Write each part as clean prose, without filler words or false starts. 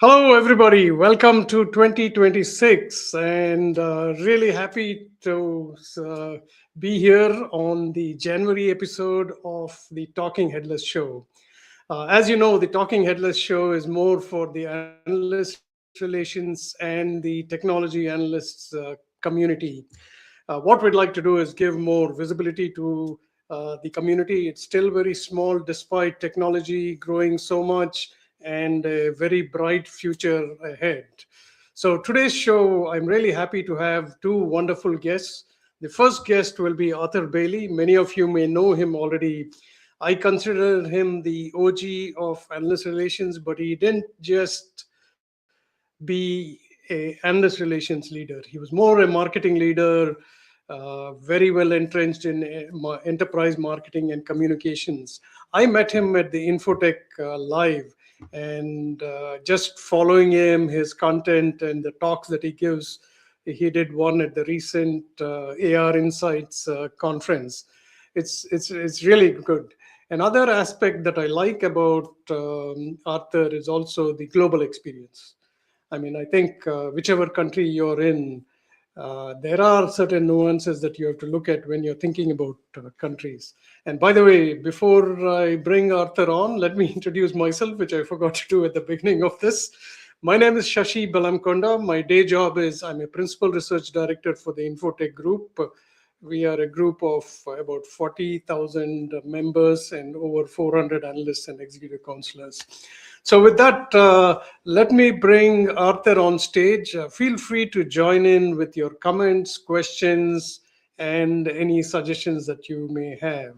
Hello, everybody. Welcome to 2026, and really happy to be here on the January episode of the Talking Headless show. As you know, the Talking Headless show is more for the analyst relations and the technology analysts community. What we'd like to do is give more visibility to the community. It's still very small despite technology growing so much and a very bright future ahead. So, today's show, I'm really happy to have two wonderful guests. The first guest will be Arthur Bailey. Many of you may know him already. I consider him the OG of analyst relations, but he didn't just be a analyst relations leader. He was more a marketing leader, very well entrenched in enterprise marketing and communications. I met him at the Infotech Live, and just following him, his content, and the talks that he gives. He did one at the recent AR Insights conference. It's really good. Another aspect that I like about Arthur is also the global experience. I mean, I think whichever country you're in, there are certain nuances that you have to look at when you're thinking about countries. And by the way, before I bring Arthur on, let me introduce myself, which I forgot to do at the beginning of this. My name is Shashi Balamkonda. My day job is I'm a principal research director for the Infotech Group. We are a group of about 40,000 members and over 400 analysts and executive counselors. So, with that, let me bring Arthur on stage. Feel free to join in with your comments, questions, and any suggestions that you may have.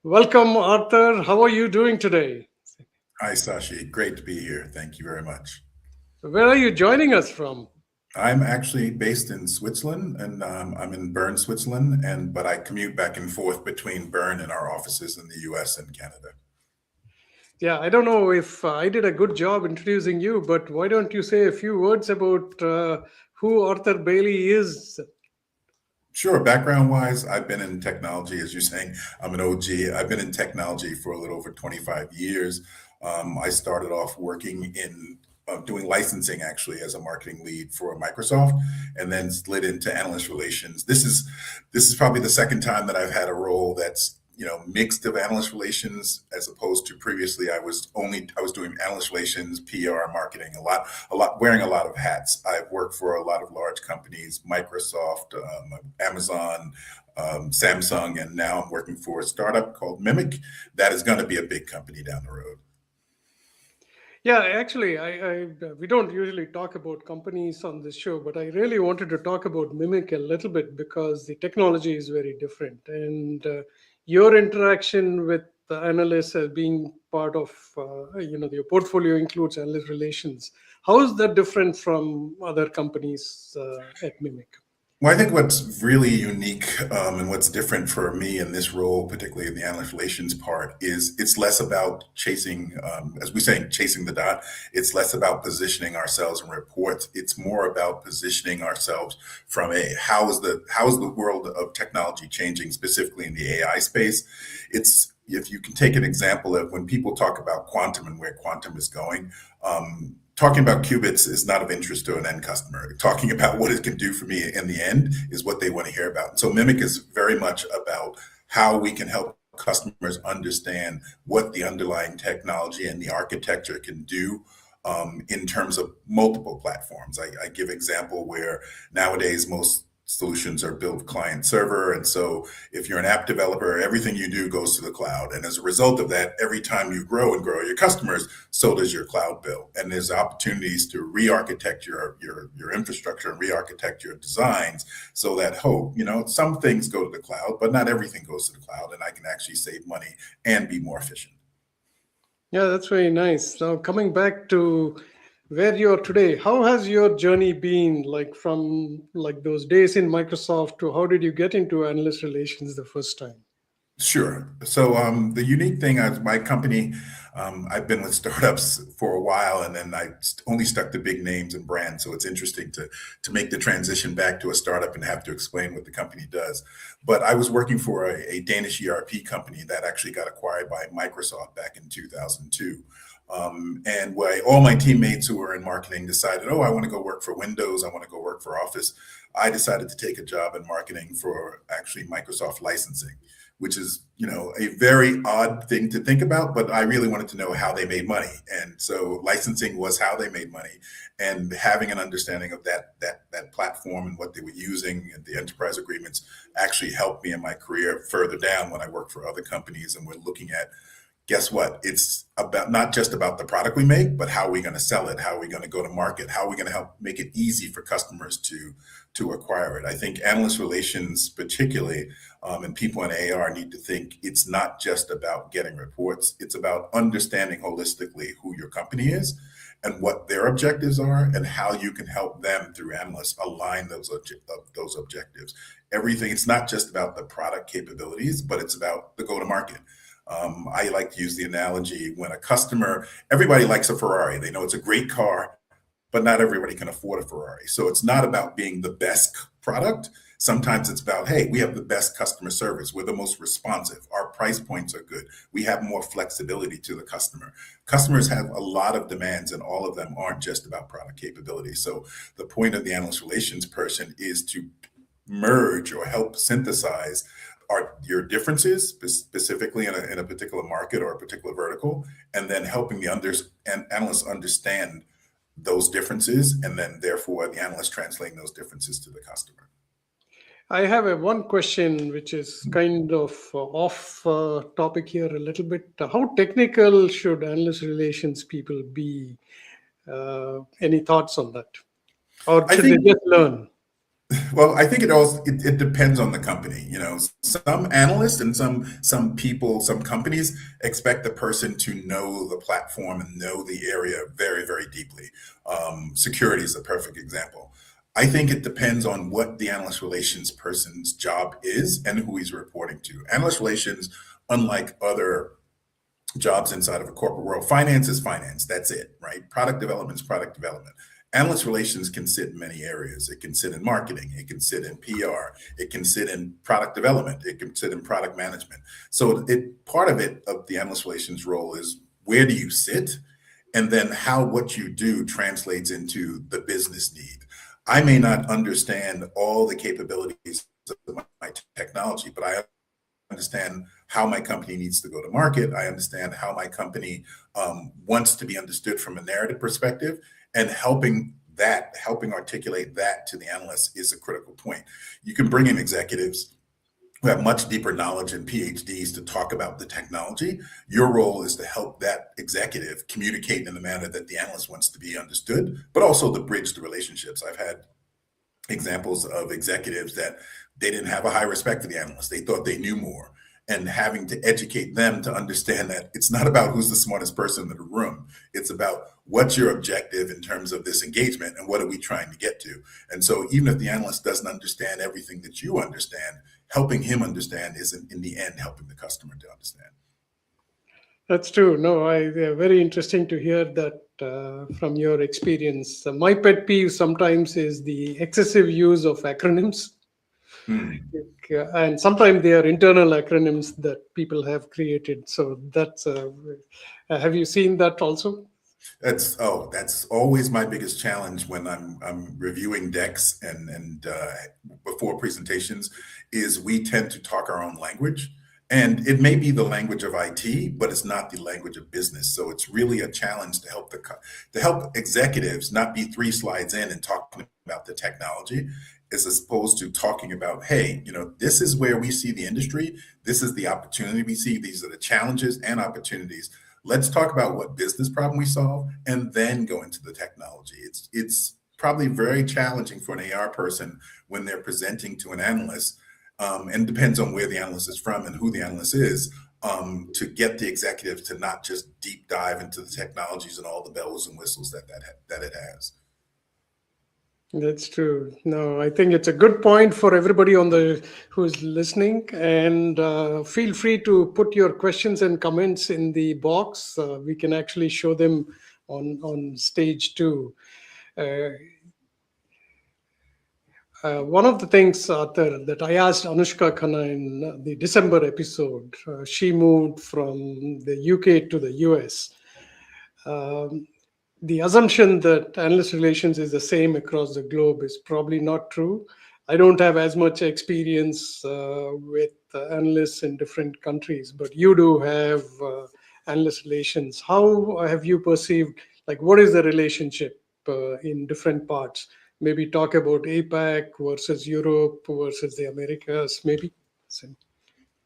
Welcome, Arthur. How are you doing today? Hi, Sashi. Great to be here. Thank you very much. Where are you joining us from? I'm actually based in Switzerland, and I'm in Bern, Switzerland, and but I commute back and forth between Bern and our offices in the U.S. and Canada. Yeah, I don't know if I did a good job introducing you, but why don't you say a few words about who Arthur Bailey is? Sure. Background-wise, I've been in technology, as you're saying. I'm an OG. I've been in technology for a little over 25 years. I started off working in doing licensing actually as a marketing lead for Microsoft, and then slid into analyst relations. This is probably the second time that I've had a role that's mixed of analyst relations as opposed to previously I was doing analyst relations, PR, marketing, a lot wearing a lot of hats. I've worked for a lot of large companies, Microsoft, Amazon, Samsung, and now I'm working for a startup called Mimik that is going to be a big company down the road. Yeah, actually, we don't usually talk about companies on this show, but I really wanted to talk about Mimic a little bit because the technology is very different, and your interaction with the analysts as being part of, your portfolio includes analyst relations. How is that different from other companies at Mimic? Well, I think what's really unique and what's different for me in this role, particularly in the analyst relations part, is it's less about chasing, as we say, chasing the dot. It's less about positioning ourselves in reports. It's more about positioning ourselves from how is the world of technology changing, specifically in the AI space. It's if you can take an example of when people talk about quantum and where quantum is going. Talking about qubits is not of interest to an end customer. Talking about what it can do for me in the end is what they want to hear about. And so Mimic is very much about how we can help customers understand what the underlying technology and the architecture can do in terms of multiple platforms. I give example where nowadays most solutions are built client server. And so if you're an app developer, everything you do goes to the cloud. And as a result of that, every time you grow and grow your customers, so does your cloud bill. And there's opportunities to re-architect your infrastructure and re-architect your designs so that some things go to the cloud, but not everything goes to the cloud. And I can actually save money and be more efficient. Yeah, that's very nice. Now, coming back to where you're today, how has your journey been, like from like those days in Microsoft to how did you get into analyst relations the first time? Sure. So the unique thing as my company, I've been with startups for a while, and then only stuck to big names and brands. So it's interesting to make the transition back to a startup and have to explain what the company does. But I was working for a Danish ERP company that actually got acquired by Microsoft back in 2002. And why all my teammates who were in marketing decided, oh, I want to go work for Windows, I want to go work for Office. I decided to take a job in marketing for actually Microsoft licensing, which is, a very odd thing to think about, but I really wanted to know how they made money. And so licensing was how they made money, and having an understanding of that platform and what they were using and the enterprise agreements actually helped me in my career further down when I worked for other companies and we're looking at, guess what? It's about not just about the product we make, but how are we going to sell it? How are we going to go to market? How are we going to help make it easy for customers to acquire it? I think analyst relations, particularly, and people in AR need to think it's not just about getting reports. It's about understanding holistically who your company is and what their objectives are and how you can help them through analysts align those objectives. Everything, it's not just about the product capabilities, but it's about the go-to-market. I like to use the analogy when a customer, everybody likes a Ferrari. They know it's a great car, but not everybody can afford a Ferrari. So it's not about being the best product. Sometimes it's about, hey, we have the best customer service. We're the most responsive. Our price points are good. We have more flexibility to the customer. Customers have a lot of demands, and all of them aren't just about product capability. So the point of the analyst relations person is to merge or help synthesize your differences, specifically in a particular market or a particular vertical, and then helping the analysts understand those differences, and then therefore the analyst translating those differences to the customer. I have one question which is kind of off topic here a little bit. How technical should analyst relations people be? Any thoughts on that? Or should they just learn? Well, I think it depends on the company. Some analysts and some people, some companies expect the person to know the platform and know the area very, very deeply. Security is a perfect example. I think it depends on what the analyst relations person's job is and who he's reporting to. Analyst relations, unlike other jobs inside of a corporate world, finance is finance. That's it, right? Product development is product development. Analyst relations can sit in many areas. It can sit in marketing. It can sit in PR. It can sit in product development. It can sit in product management. So part of the analyst relations role is where do you sit, and then how what you do translates into the business need. I may not understand all the capabilities of my technology, but I understand how my company needs to go to market. I understand how my company wants to be understood from a narrative perspective, and helping articulate that to the analysts is a critical point. You can bring in executives who have much deeper knowledge and PhDs to talk about the technology. Your role is to help that executive communicate in the manner that the analyst wants to be understood, but also to bridge the relationships. I've had examples of executives that they didn't have a high respect for the analysts. They thought they knew more, and having to educate them to understand that it's not about who's the smartest person in the room. It's about what's your objective in terms of this engagement and what are we trying to get to. And so even if the analyst doesn't understand everything that you understand, helping him understand is in the end helping the customer to understand. That's true. No, very interesting to hear that from your experience. My pet peeve sometimes is the excessive use of acronyms. And sometimes they are internal acronyms that people have created. So that's have you seen that also? That's always my biggest challenge when I'm reviewing decks and before presentations is we tend to talk our own language. And it may be the language of IT, but it's not the language of business. So it's really a challenge to help executives not be 3 slides in and talking about the technology, as opposed to talking about, hey, this is where we see the industry. This is the opportunity we see. These are the challenges and opportunities. Let's talk about what business problem we solve and then go into the technology. It's probably very challenging for an AR person when they're presenting to an analyst, and depends on where the analyst is from and who the analyst is, to get the executive to not just deep dive into the technologies and all the bells and whistles that it has. That's true. No, I think it's a good point for everybody who's listening, and feel free to put your questions and comments in the box. We can actually show them on stage too. One of the things, Arthur, that I asked Anushka Khanna in the December episode, she moved from the UK to the US. Um, the assumption that analyst relations is the same across the globe is probably not true. I don't have as much experience with analysts in different countries, but you do have analyst relations. How have you perceived, like, what is the relationship in different parts? Maybe talk about APAC versus Europe versus the Americas, maybe. So,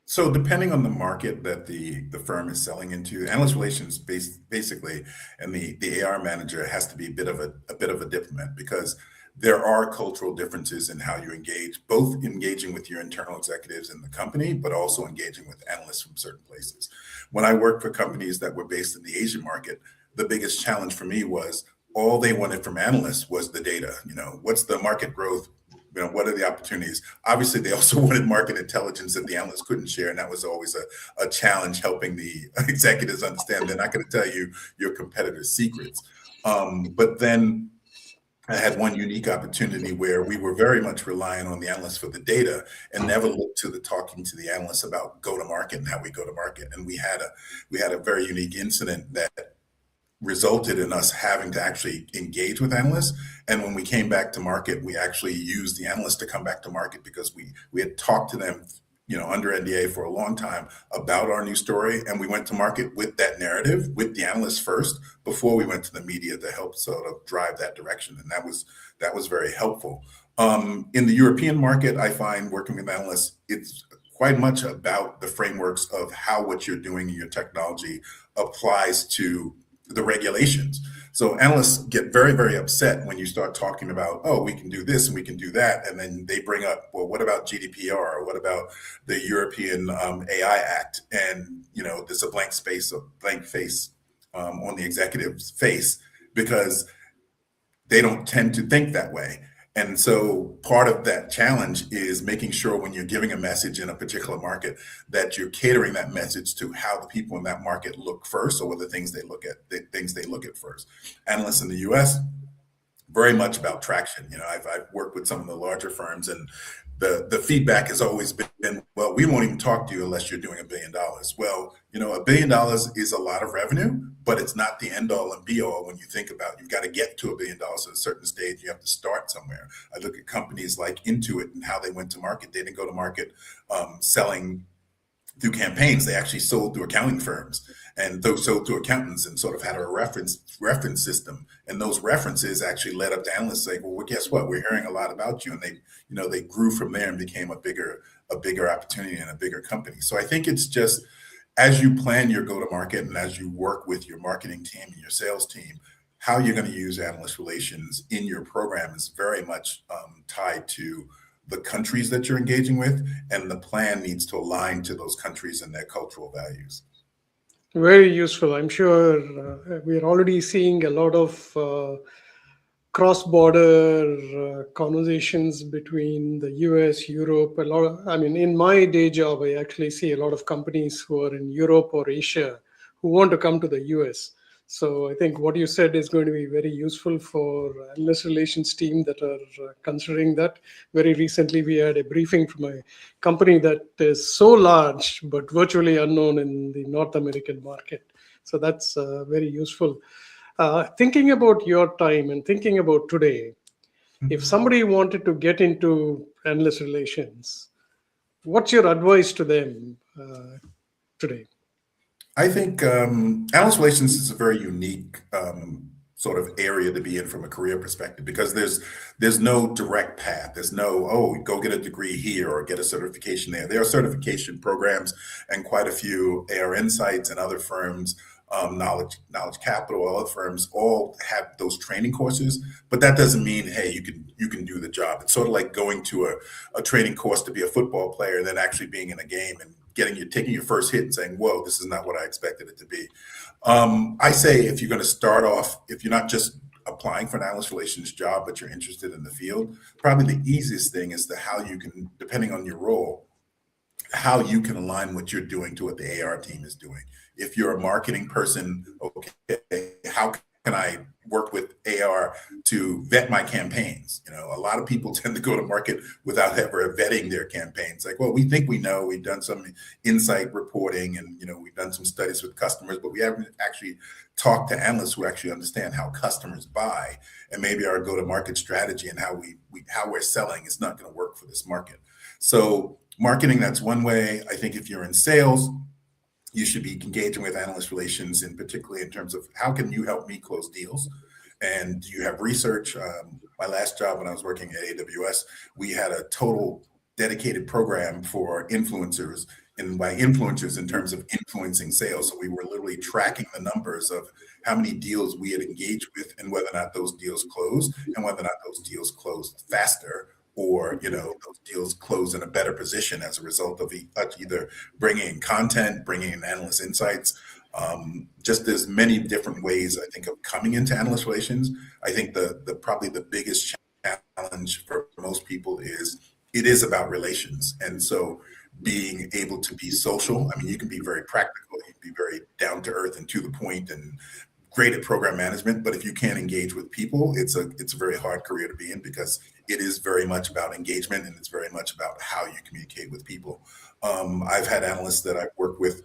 So depending on the market that the firm is selling into, analyst relations basically, and the AR manager has to be a bit of a diplomat because there are cultural differences in how you engage, both engaging with your internal executives in the company, but also engaging with analysts from certain places. When I worked for companies that were based in the Asian market, the biggest challenge for me was all they wanted from analysts was the data. You know, what's the market growth? You know, what are the opportunities? Obviously, they also wanted market intelligence that the analysts couldn't share, and that was always a challenge helping the executives understand they're not going to tell you your competitors' secrets. But then I had one unique opportunity where we were very much relying on the analysts for the data and never looked to the talking to the analysts about go to market and how we go to market. And we had a very unique incident that resulted in us having to actually engage with analysts. And when we came back to market, we actually used the analysts to come back to market because we had talked to them, you know, under NDA for a long time about our new story. And we went to market with that narrative with the analysts first before we went to the media to help sort of drive that direction. And that was very helpful. In the European market, I find working with analysts, it's quite much about the frameworks of how what you're doing in your technology applies to the regulations. So analysts get very, very upset when you start talking about, oh, we can do this and we can do that. And then they bring up, well, what about GDPR? Or what about the European AI Act? And, you know, there's a blank face on the executive's face because they don't tend to think that way. And so part of that challenge is making sure when you're giving a message in a particular market that you're catering that message to how the people in that market look first, or what the things they look at, the things they look at first. Analysts in the US, very much about traction. You know, I've worked with some of the larger firms, and the feedback has always been, well, we won't even talk to you unless you're doing $1 billion. Well, you know, $1 billion is a lot of revenue, but it's not the end all and be all. When you think about, you've got to get to $1 billion at a certain stage. You have to start somewhere. I look at companies like Intuit and how they went to market. They didn't go to market selling through campaigns. They actually sold through accounting firms, and those sold through accountants, and sort of had a reference system. And those references actually led up to analysts saying, well, guess what? We're hearing a lot about you. And they, you know, they grew from there and became a bigger opportunity and a bigger company. So I think it's just, as you plan your go to market and as you work with your marketing team and your sales team, how you're going to use analyst relations in your program is very much tied to the countries that you're engaging with, and the plan needs to align to those countries and their cultural values. very useful. I'm sure we're already seeing a lot of cross-border conversations between the US, Europe. A lot of, I mean, in my day job, I actually see a lot of companies who are in Europe or Asia who want to come to the US. So I think what you said is going to be very useful for analyst relations team that are considering that. Very recently, we had a briefing from a company that is so large but virtually unknown in the North American market. So that's very useful. Thinking about your time and thinking about today, if somebody wanted to get into analyst relations, what's your advice to them today? I think analyst relations is a very unique sort of area to be in from a career perspective, because there's no direct path. There's no, oh, go get a degree here or get a certification there. There are certification programs, and quite a few AR Insights and other firms, Knowledge Capital, other firms all have those training courses. But that doesn't mean, hey, you can do the job. It's sort of like going to a training course to be a football player, and then actually being in a game and taking your first hit and saying, whoa, this is not what I expected it to be. I say, if you're going to start off, if you're not just applying for an analyst relations job, but you're interested in the field, probably the easiest thing is how you can, depending on your role, how you can align what you're doing to what the AR team is doing. If you're a marketing person, okay, how can I work with AR to vet my campaigns? A lot of people tend to go to market without ever vetting their campaigns. Like, well, we think we know, we've done some insight reporting, and we've done some studies with customers, but we haven't actually talked to analysts who actually understand how customers buy, and maybe our go-to-market strategy and how how we're selling is not going to work for this market. So marketing, that's one way. I think if you're in sales, you should be engaging with analyst relations, and particularly in terms of how can you help me close deals? And do you have research? My last job when I was working at AWS, we had a total dedicated program for influencers, and by influencers in terms of influencing sales. So we were literally tracking the numbers of how many deals we had engaged with and whether or not those deals closed, and whether or not those deals closed faster, or those deals close in a better position as a result of either bringing in content, bringing in analyst insights. Just there's many different ways, I think, of coming into analyst relations. I think the probably the biggest challenge for most people is it is about relations. And so being able to be social, I mean, you can be very practical, you can be very down to earth and to the point and great at program management, but if you can't engage with people, it's a very hard career to be in, because it is very much about engagement, and it's very much about how you communicate with people. I've had analysts that I've worked with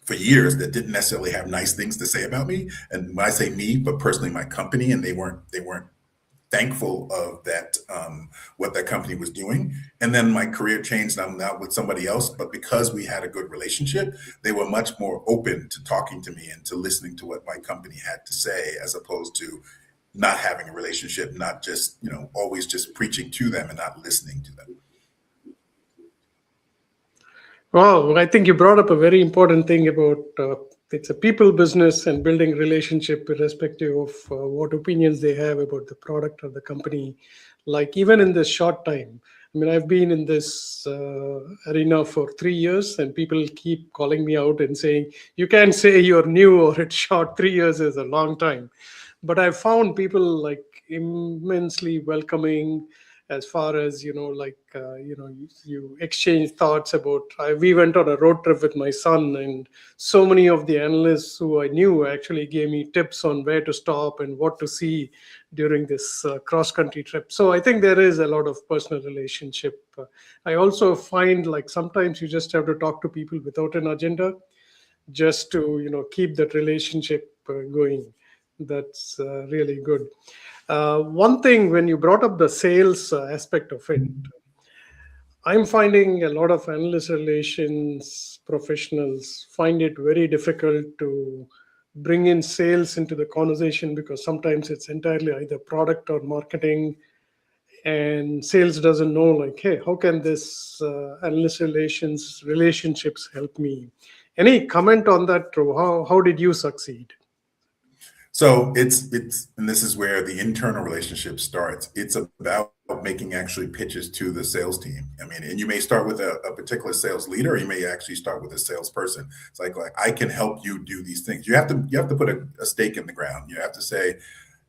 for years that didn't necessarily have nice things to say about me, and when I say me, but personally my company, and they weren't thankful of that, what that company was doing. And then my career changed. I'm now with somebody else, but because we had a good relationship, they were much more open to talking to me and to listening to what my company had to say, as opposed to not having a relationship, not just, always just preaching to them and not listening to them. Well, I think you brought up a very important thing about it's a people business, and building relationship irrespective of what opinions they have about the product or the company. Like, even in this short time, I mean, I've been in this arena for 3 years, and people keep calling me out and saying, you can't say you're new or it's short. 3 years is a long time. But I've found people like immensely welcoming, as far as you exchange thoughts about. We went on a road trip with my son, and so many of the analysts who I knew actually gave me tips on where to stop and what to see during this cross country trip. So I think there is a lot of personal relationship. I also find, like, sometimes you just have to talk to people without an agenda, just to keep that relationship going. That's really good. One thing, when you brought up the sales aspect of it, I'm finding a lot of analyst relations professionals find it very difficult to bring in sales into the conversation, because sometimes it's entirely either product or marketing, and sales doesn't know, like, hey, how can this analyst relationships help me? Any comment on that, Drew? How did you succeed? So it's and this is where the internal relationship starts. It's about making actually pitches to the sales team. I mean, and you may start with a particular sales leader, or you may actually start with a salesperson. It's like I can help you do these things. You have to put a stake in the ground. You have to say,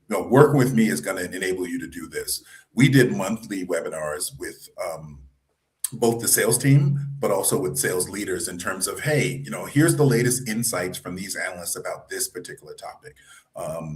working with me is going to enable you to do this. We did monthly webinars with both the sales team, but also with sales leaders, in terms of, hey, here's the latest insights from these analysts about this particular topic.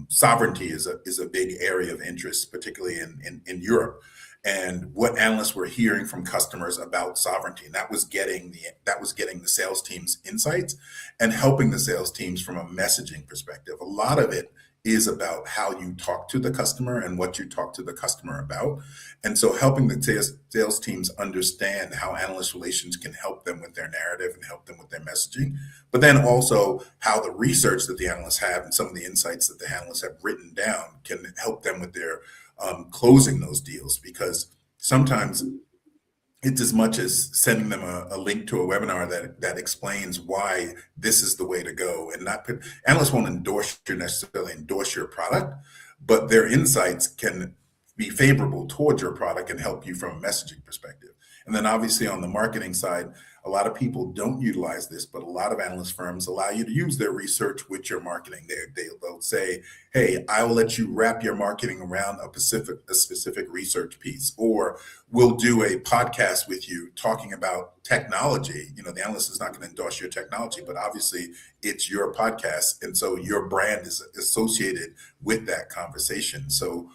Sovereignty is a big area of interest, particularly in Europe, and what analysts were hearing from customers about sovereignty, and that was getting the sales team's insights and helping the sales teams from a messaging perspective. A lot of it is about how you talk to the customer and what you talk to the customer about. And so helping the sales teams understand how analyst relations can help them with their narrative and help them with their messaging, but then also how the research that the analysts have and some of the insights that the analysts have written down can help them with their closing those deals. Because sometimes it's as much as sending them a link to a webinar that explains why this is the way to go, and analysts won't necessarily endorse your product, but their insights can be favorable towards your product and help you from a messaging perspective. And then obviously on the marketing side, a lot of people don't utilize this, but a lot of analyst firms allow you to use their research with your marketing. They'll say, hey, I will let you wrap your marketing around a specific research piece, or we'll do a podcast with you talking about technology. The analyst is not going to endorse your technology, but obviously it's your podcast. And so your brand is associated with that conversation. So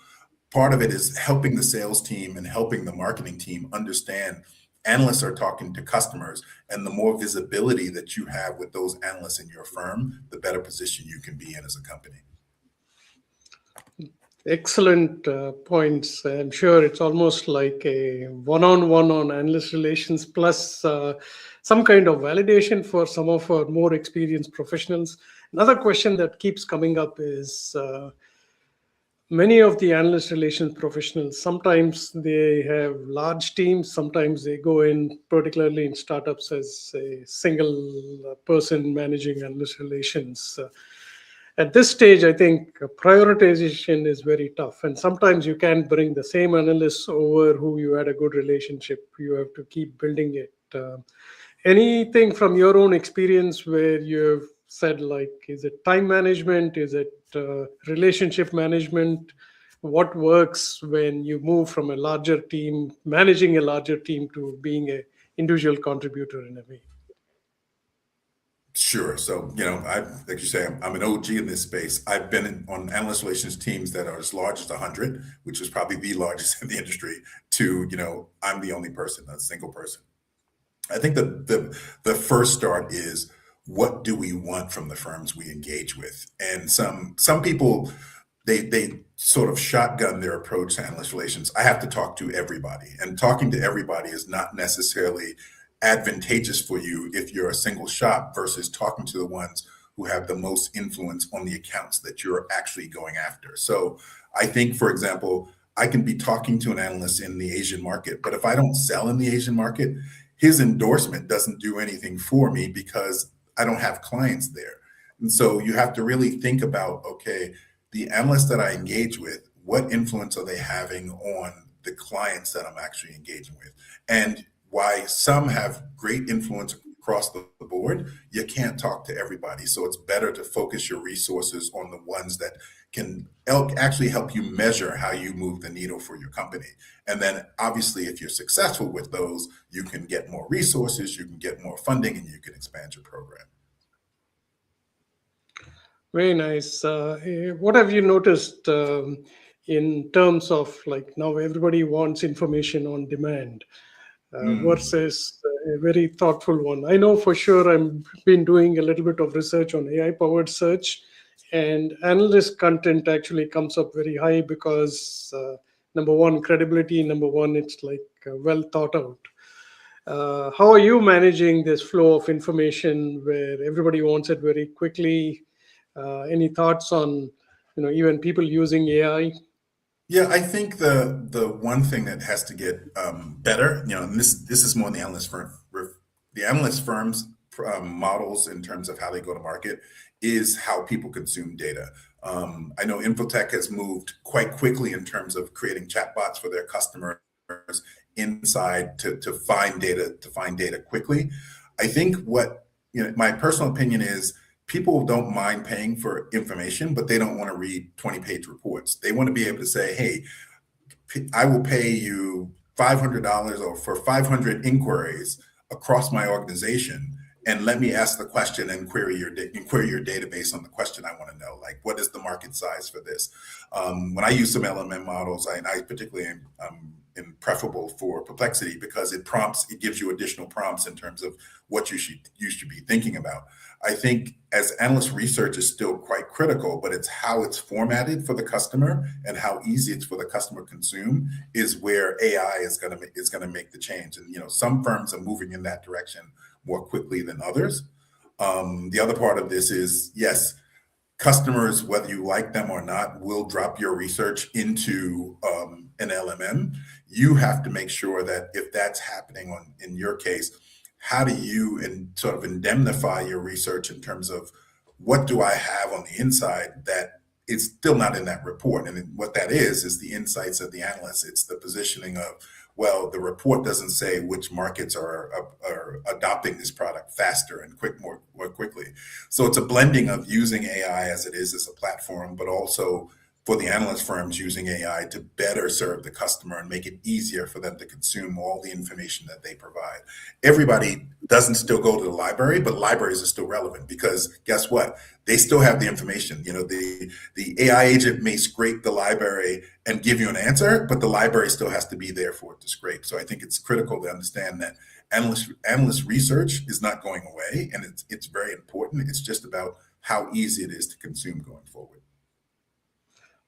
part of it is helping the sales team and helping the marketing team understand analysts are talking to customers, and the more visibility that you have with those analysts in your firm, the better position you can be in as a company. Excellent points. I'm sure it's almost like a one-on-one on analyst relations plus some kind of validation for some of our more experienced professionals. Another question that keeps coming up is many of the analyst relations professionals, sometimes they have large teams, sometimes they go in, particularly in startups, as a single person managing analyst relations. At this stage, I think prioritization is very tough. And sometimes you can't bring the same analysts over who you had a good relationship. You have to keep building it. Anything from your own experience where you've said, like, is it time management? Is it relationship management? What works when you move from a larger team, managing a larger team, to being an individual contributor in a way? Sure. So, like you say, I'm an OG in this space. I've been on analyst relations teams that are as large as 100, which is probably the largest in the industry, to, I'm the only person, a single person. I think the first start is, what do we want from the firms we engage with? And some people, they sort of shotgun their approach to analyst relations. I have to talk to everybody, and talking to everybody is not necessarily advantageous for you if you're a single shop versus talking to the ones who have the most influence on the accounts that you're actually going after. So I think, for example, I can be talking to an analyst in the Asian market, but if I don't sell in the Asian market, his endorsement doesn't do anything for me because I don't have clients there. And so you have to really think about, okay, the analysts that I engage with, what influence are they having on the clients that I'm actually engaging with? And why some have great influence across the board, you can't talk to everybody. So it's better to focus your resources on the ones that can actually help you measure how you move the needle for your company. And then obviously, if you're successful with those, you can get more resources, you can get more funding, and you can expand your program. Very nice. What have you noticed in terms of, like, now everybody wants information on demand Mm. versus a very thoughtful one? I know for sure I've been doing a little bit of research on AI powered search, and analyst content actually comes up very high because number one, credibility, number one, it's like well thought out. How are you managing this flow of information where everybody wants it very quickly? Any thoughts on, even people using AI? Yeah, I think the one thing that has to get better, and this is more in the analyst firms models in terms of how they go to market, is how people consume data. I know Infotech has moved quite quickly in terms of creating chatbots for their customers inside to find data quickly. I think what my personal opinion is, people don't mind paying for information, but they don't want to read 20-page reports. They want to be able to say, hey, I will pay you $500 or for 500 inquiries across my organization, and let me ask the question and query your database on the question I want to know. Like, what is the market size for this? When I use some LMM models, I particularly am preferable for Perplexity because it gives you additional prompts in terms of what you should be thinking about. I think as analyst research is still quite critical, but it's how it's formatted for the customer and how easy it's for the customer to consume is where AI is going to make the change. And some firms are moving in that direction more quickly than others. The other part of this is, yes, customers, whether you like them or not, will drop your research into an LMM. You have to make sure that if that's happening in your case, how do you sort of indemnify your research in terms of what do I have on the inside that it's still not in that report. And what that is the insights of the analysts. It's the positioning of, well, the report doesn't say which markets are adopting this product faster and more quickly. So it's a blending of using AI as it is as a platform, but also for the analyst firms using AI to better serve the customer and make it easier for them to consume all the information that they provide. Everybody doesn't still go to the library, but libraries are still relevant because guess what? They still have the information. The AI agent may scrape the library and give you an answer, but the library still has to be there for it to scrape. So I think it's critical to understand that analyst research is not going away, and it's very important. It's just about how easy it is to consume going forward.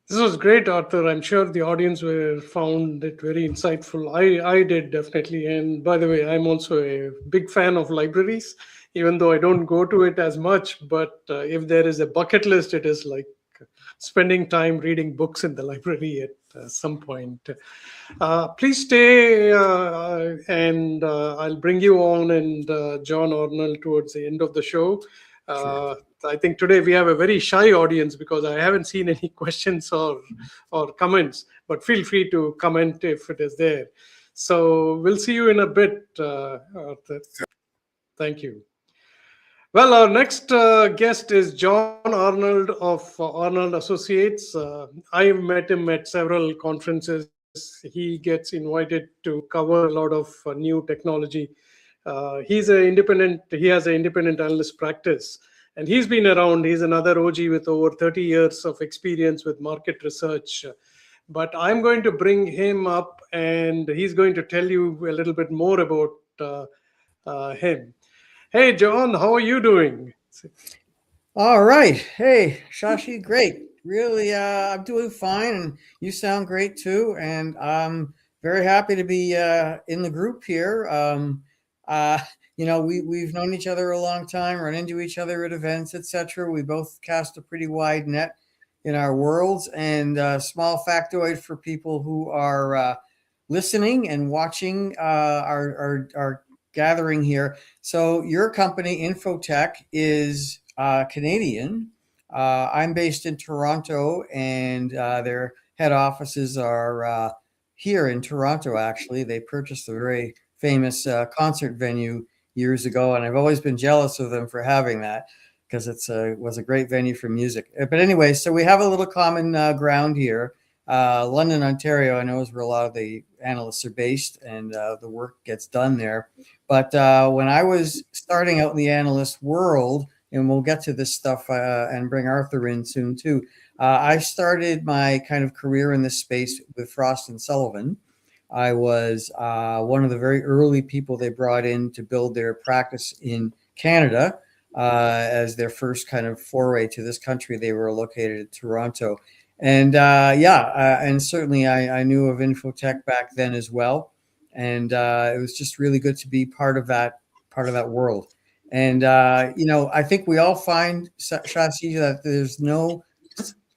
This was great, Arthur. I'm sure the audience were found it very insightful. I did definitely. And by the way, I'm also a big fan of libraries, even though I don't go to it as much. But if there is a bucket list, it is like spending time reading books in the library at some point. Please stay, and I'll bring you on and John Arnold towards the end of the show. Sure. I think today we have a very shy audience because I haven't seen any questions or comments, but feel free to comment if it is there. So we'll see you in a bit, Arthur. Thank you. Well, our next guest is John Arnold of Arnold Associates. I've met him at several conferences. He gets invited to cover a lot of new technology. He has an independent analyst practice, and he's been around. He's another OG with over 30 years of experience with market research. But I'm going to bring him up, and he's going to tell you a little bit more about him. Hey, John, how are you doing? All right. Hey, Shashi, great. Really, I'm doing fine, and you sound great too. And I'm very happy to be in the group here. We've known each other a long time, run into each other at events, etc. We both cast a pretty wide net in our worlds. And small factoid for people who are listening and watching our gathering here. So your company, Infotech, is Canadian. I'm based in Toronto, and their head offices are here in Toronto, actually. They purchased a very famous concert venue years ago, and I've always been jealous of them for having that because it was a great venue for music. But anyway, so we have a little common ground here. London, Ontario, I know is where a lot of the analysts are based, and the work gets done there. But when I was starting out in the analyst world, and we'll get to this stuff and bring Arthur in soon too, I started my kind of career in this space with Frost & Sullivan. I was one of the very early people they brought in to build their practice in Canada as their first kind of foray to this country. They were located in Toronto. And and certainly I knew of Infotech back then as well. And it was just really good to be part of that world. And, I think we all find, Shashi, that there's no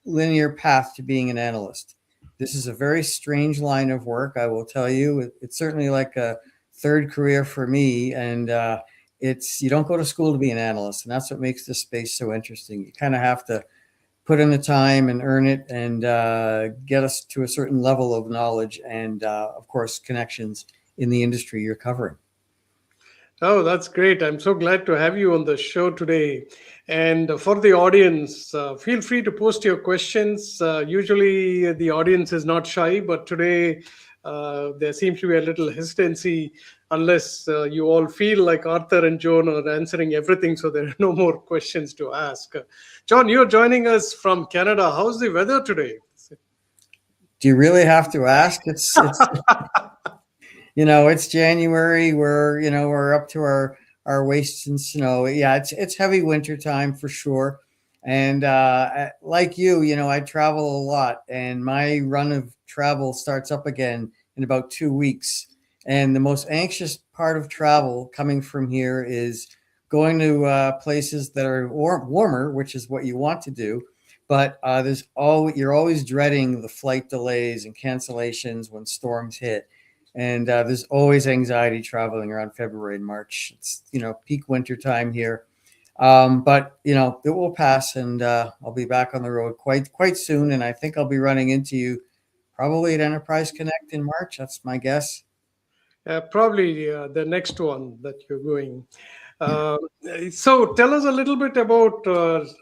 linear path to being an analyst. This is a very strange line of work, I will tell you. It's certainly like a third career for me. And you don't go to school to be an analyst. And that's what makes this space so interesting. You kind of have to put in the time and earn it and get us to a certain level of knowledge and, of course, connections in the industry you're covering. Oh, that's great. I'm so glad to have you on the show today. And for the audience, feel free to post your questions. Usually the audience is not shy, but today there seems to be a little hesitancy unless you all feel like Arthur and John are answering everything, so there are no more questions to ask. John, you're joining us from Canada. How's the weather today? Do you really have to ask? It's it's January. We're up to our waists in snow. Yeah, it's heavy winter time for sure. And like you, I travel a lot, and my run of travel starts up again in about 2 weeks. And the most anxious part of travel coming from here is going to places that are warmer, which is what you want to do. But you're always dreading the flight delays and cancellations when storms hit. And there's always anxiety traveling around February and March. It's, peak winter time here. But it will pass, and I'll be back on the road quite soon. And I think I'll be running into you probably at Enterprise Connect in March. That's my guess. Probably the next one that you're going. Uh, so tell us a little bit about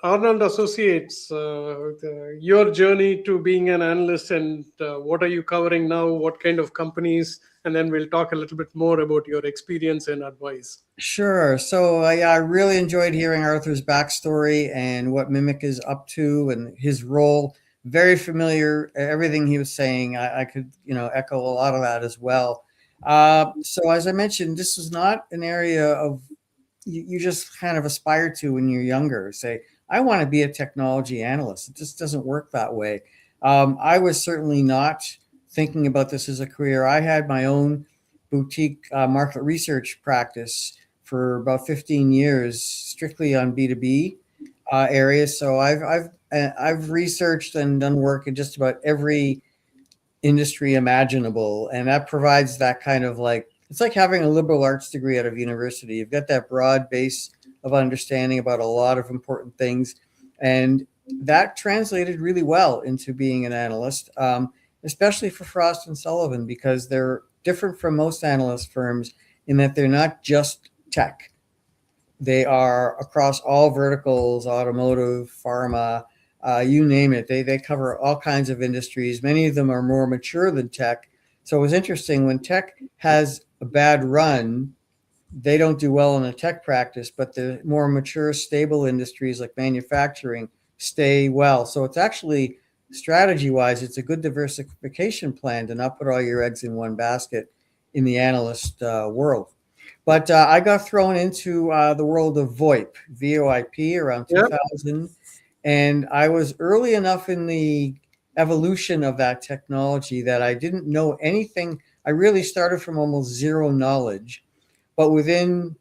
Arnold Associates, your journey to being an analyst, and what are you covering now? What kind of companies? And then we'll talk a little bit more about your experience and advice. Sure. So yeah, I really enjoyed hearing Arthur's backstory and what Mimic is up to and his role. Very familiar. Everything he was saying, I could echo a lot of that as well. So as I mentioned, this is not an area of you just kind of aspire to when you're younger. Say, I want to be a technology analyst. It just doesn't work that way. I was certainly not thinking about this as a career. I had my own boutique market research practice for about 15 years, strictly on B2B areas. So I've researched and done work in just about every industry imaginable, and that provides that kind of it's like having a liberal arts degree out of university. You've got that broad base of understanding about a lot of important things, and that translated really well into being an analyst, especially for Frost and Sullivan, because they're different from most analyst firms in that they're not just tech. They are across all verticals: automotive, pharma, you name it. They cover all kinds of industries. Many of them are more mature than tech. So it was interesting when tech has a bad run, they don't do well in a tech practice, but the more mature, stable industries like manufacturing stay well. So it's actually strategy wise, it's a good diversification plan to not put all your eggs in one basket in the analyst world. But I got thrown into the world of VoIP, VoIP, around Yep. 2000. And I was early enough in the evolution of that technology that I didn't know anything. I really started from almost zero knowledge. But within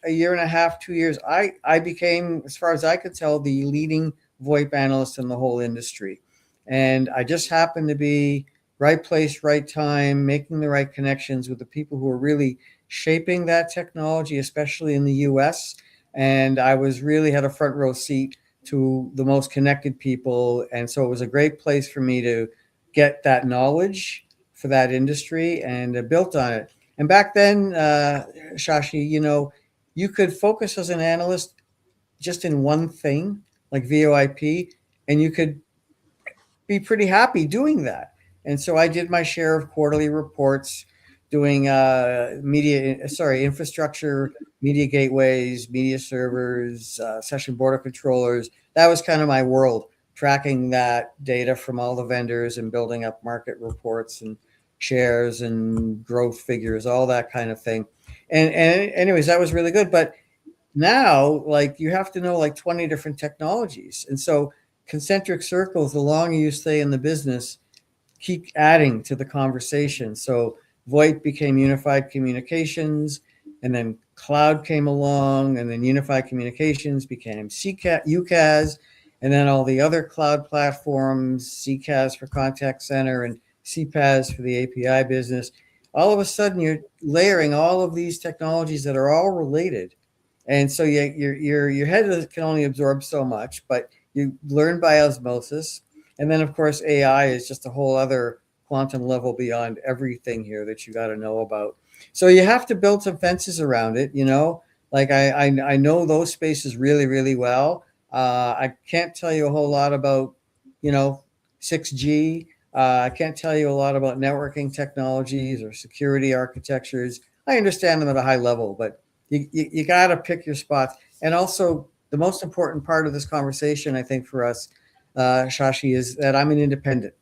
a year and a half, 2 years, I became, as far as I could tell, the leading VoIP analyst in the whole industry. And I just happened to be right place, right time, making the right connections with the people who are really shaping that technology, especially in the US. And I was really had a front row seat to the most connected people. And so it was a great place for me to get that knowledge for that industry and built on it. And back then, Shashi, you could focus as an analyst just in one thing, like VoIP, and you could be pretty happy doing that. And so I did my share of quarterly reports, doing infrastructure, media gateways, media servers, session border controllers. That was kind of my world, tracking that data from all the vendors and building up market reports and shares and growth figures, all that kind of thing. And anyways, that was really good. But now, you have to know 20 different technologies. And so concentric circles, the longer you stay in the business, keep adding to the conversation. So VoIP became unified communications, and then cloud came along, and then unified communications became UCaaS, and then all the other cloud platforms, CCaaS for contact center and CPaaS for the API business. All of a sudden, you're layering all of these technologies that are all related. And so your head can only absorb so much, but you learn by osmosis. And then, of course, AI is just a whole other quantum level beyond everything here that you got to know about. So you have to build some fences around it, I know those spaces really, really well. I can't tell you a whole lot about, 6G. I can't tell you a lot about networking technologies or security architectures. I understand them at a high level, but you got to pick your spots. And also, the most important part of this conversation, I think, for us, Shashi, is that I'm an independent.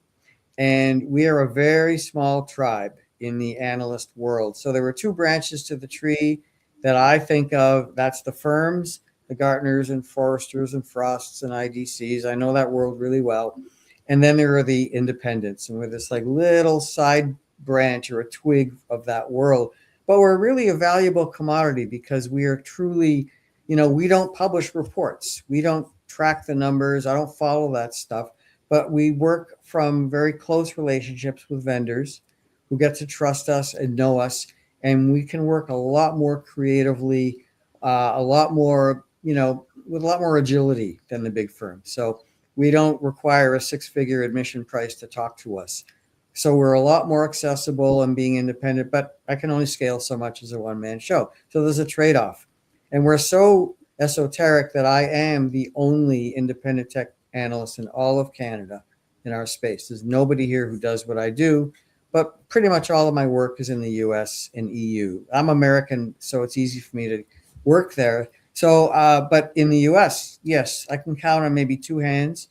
And we are a very small tribe in the analyst world. So there were two branches to the tree that I think of. That's the firms, the Gartners and Forresters and Frosts and IDCs. I know that world really well. And then there are the independents, and we're this little side branch or a twig of that world. But we're really a valuable commodity because we are truly, we don't publish reports. We don't track the numbers. I don't follow that stuff. But we work from very close relationships with vendors who get to trust us and know us. And we can work a lot more creatively, a lot more, with a lot more agility than the big firms. So we don't require a six-figure admission price to talk to us. So we're a lot more accessible and being independent, but I can only scale so much as a one-man show. So there's a trade-off. And we're so esoteric that I am the only independent tech analyst in all of Canada in our space. There's nobody here who does what I do, but pretty much all of my work is in the US and EU. I'm American, so it's easy for me to work there. So, but in the US, yes, I can count on maybe two hands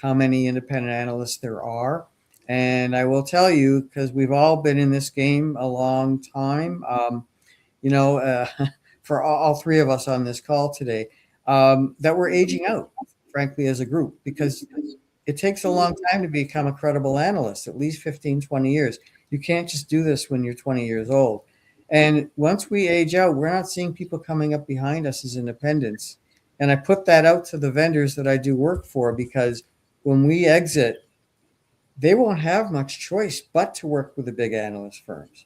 how many independent analysts there are. And I will tell you, because we've all been in this game a long time, for all three of us on this call today, that we're aging out, frankly, as a group, because it takes a long time to become a credible analyst, at least 15, 20 years. You can't just do this when you're 20 years old. And once we age out, we're not seeing people coming up behind us as independents. And I put that out to the vendors that I do work for, because when we exit, they won't have much choice but to work with the big analyst firms.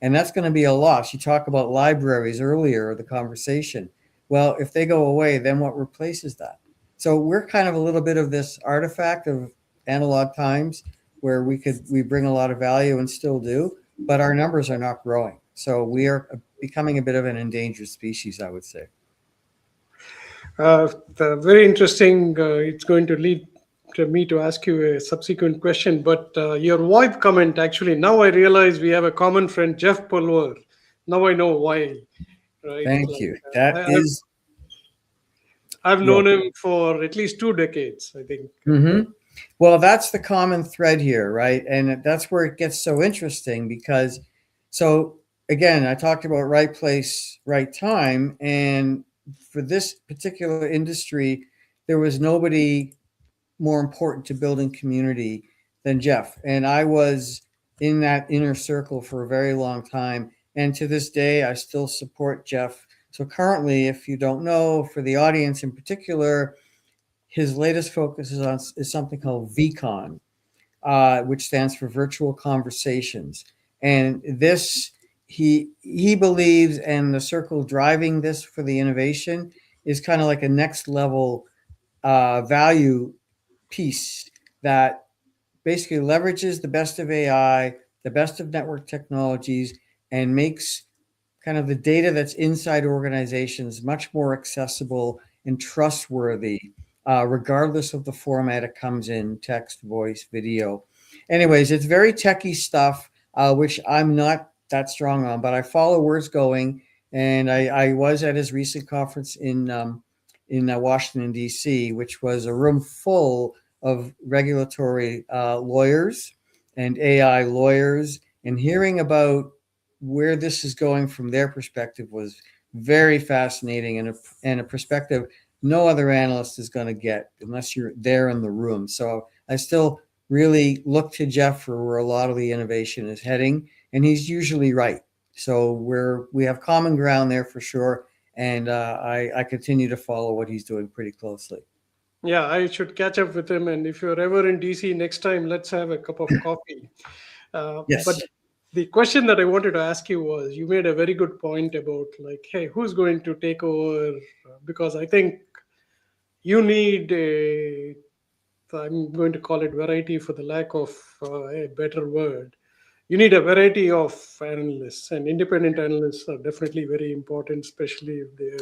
And that's going to be a loss. You talk about libraries earlier, the conversation. Well, if they go away, then what replaces that? So we're kind of a little bit of this artifact of analog times where we bring a lot of value and still do, but our numbers are not growing. So we are becoming a bit of an endangered species, I would say. Very interesting. It's going to lead to me to ask you a subsequent question, but your VoIP comment, actually, now I realize we have a common friend, Jeff Pulver. Now I know why. Right? Thank you. That is. I've known him for at least 2 decades, I think. Mm-hmm. Well, that's the common thread here, right? And that's where it gets so interesting, because, so again, I talked about right place, right time. And for this particular industry, there was nobody more important to building community than Jeff. And I was in that inner circle for a very long time. And to this day, I still support Jeff. So currently, if you don't know, for the audience in particular, his latest focus is something called VCon, which stands for Virtual Conversations. And this, he believes, and the circle driving this for the innovation is kind of like a next level value piece that basically leverages the best of AI, the best of network technologies, and makes kind of the data that's inside organizations much more accessible and trustworthy, regardless of the format it comes in: text, voice, video. Anyways, it's very techie stuff, which I'm not that strong on, but I follow where it's going. And I was at his recent conference in Washington, D.C., which was a room full of regulatory lawyers and AI lawyers, and hearing about where this is going from their perspective was very fascinating, and a perspective no other analyst is going to get unless you're there in the room. So I still really look to Jeff for where a lot of the innovation is heading, and he's usually right. So we have common ground there for sure, and I continue to follow what he's doing pretty closely. Yeah, I should catch up with him, and if you're ever in DC next time, let's have a cup of coffee. Yes. But the question that I wanted to ask you was, you made a very good point about, like, hey, who's going to take over? Because I think you need I'm going to call it variety for the lack of a better word. You need a variety of analysts, and independent analysts are definitely very important, especially if they're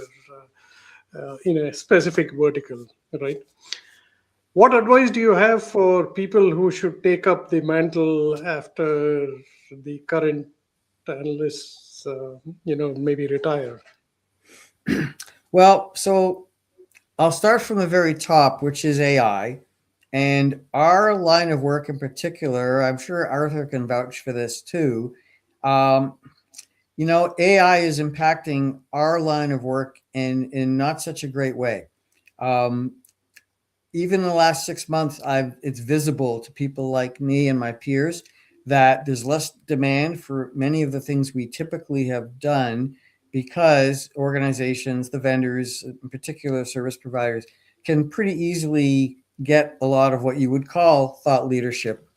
in a specific vertical, right? What advice do you have for people who should take up the mantle after the current analysts, maybe retire? Well, so I'll start from the very top, which is AI. And our line of work in particular, I'm sure Arthur can vouch for this too. AI is impacting our line of work in not such a great way. Even in the last 6 months, it's visible to people like me and my peers that there's less demand for many of the things we typically have done, because organizations, the vendors, in particular service providers, can pretty easily get a lot of what you would call thought leadership